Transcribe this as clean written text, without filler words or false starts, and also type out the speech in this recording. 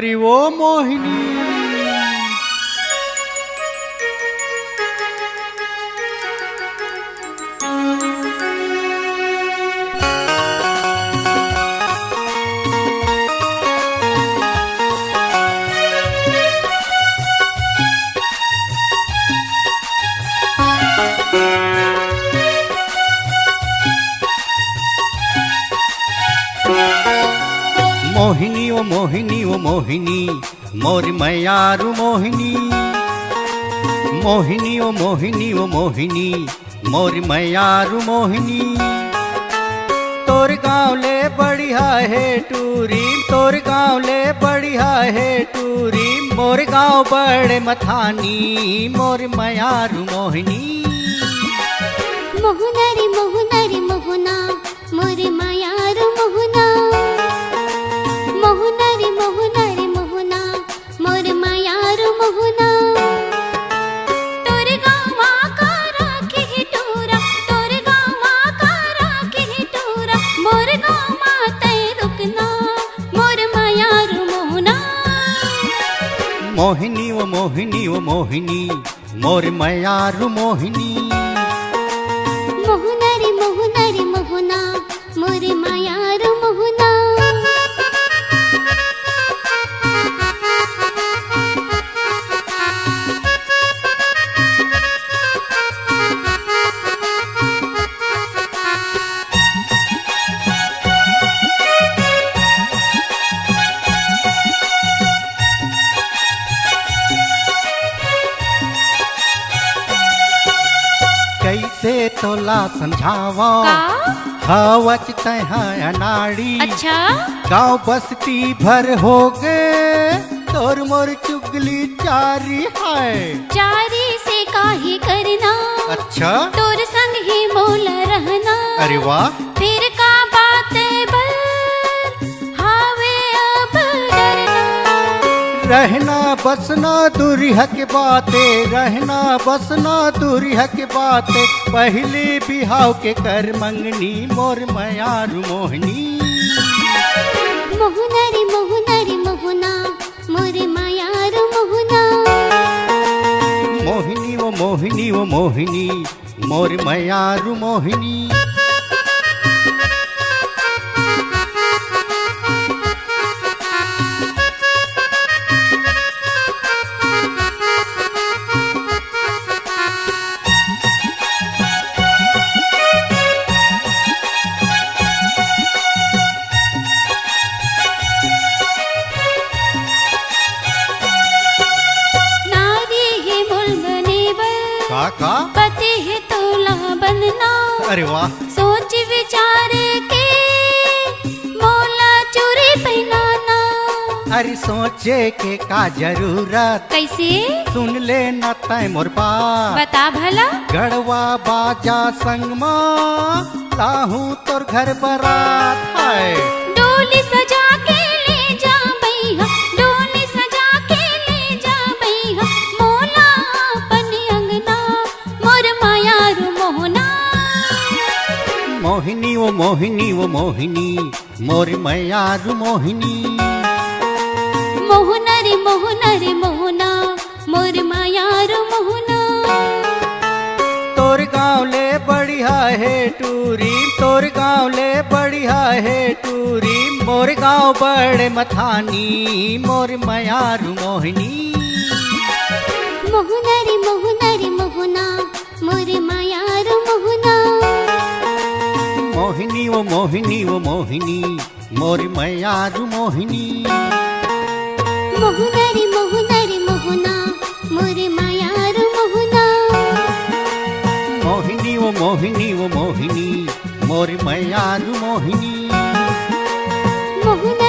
अरे वो मोहिनी। मोहिनी ओ मोहिनी ओ मोहिनी मोरी मैयारू मोहिनी। मोहिनी ओ मोहिनी ओ मोहिनी मोरी मैयारू मोहिनी। तोर गाँव ले बढ़िया है टूरी, तोर गाँव ले बढ़िया है टूरी। मोर गाँव बड़े मथानी मोरी मैयारू मोहिनी। मोहना रे मोहना रे मोहना मोरे मायारू मोहना। मोहना रे मोहना रे मोहना मोरे मायारू मोहना। तोर गाँव का राखे है टोरा, तोर गाँव का राखे है टोरा। मोर गाँव माते रुकना मोर मायारू मोहना। मोहिनी ओ मोहिनी ओ मोहिनी मोरी मैयारू मोहिनी। मोहना रे मोहना रे मोहना मोरे मायारू मोहना। कैसे तोला समझावा हवच तह अनाड़ी। अच्छा गाँव बस्ती भर हो गए तोर मोर चुगली चारी है। चारी से काहे करना, अच्छा तोर संग ही मोला रहना। अरे वाह फिर का बात बल हावे अब डरना। रहना बसना दूरिया के बातें, रहना बसना दूरिया के बातें। पहले बिहाव के कर मंगनी मोर मैयारू मोहिनी। मोहना रे मोहना रे मोहना मोरे मायारू मोहना। मोहिनी ओ मोहिनी ओ मोहिनी मोर मैयारू मोहिनी। का पति है तोला बनना। अरे वाह सोच विचार के मोला चूड़ी पहनाना। अरे सोचे के का जरूरत, कैसे सुन ले न तय मोर बात। बता भला गड़वा बाजा संग माँ लाहू तोर घर बरात है। डोली सजा के ले जा बैहा, डोली सजा के ले जा बैहा। मोला अपन अंगना मोर मायारू मोहना। मोहिनी ओ मोहिनी ओ मोहिनी मोर मैयारू मोहिनी। मोहना रे मोहना रे मोहना मोर मायारू मोहना। तोर गाँव ले बढ़िया है टूरी, तोर गाँव ले बढ़िया है टूरी। मोर गाँव बड़े मथानी मोर मैयारू मोहिनी। मोहना रे मोहना रे मोहना मोर मायारू मोहना। मोहिनी ओ मोहिनी ओ मोहिनी मोर मैयारू मोहिनी। मोहना रे मोहना रे मोहना मोर मायारू मोहना। मोहिनी ओ मोहिनी ओ मोहिनी मोर मैयारू मोहिनी। मोहना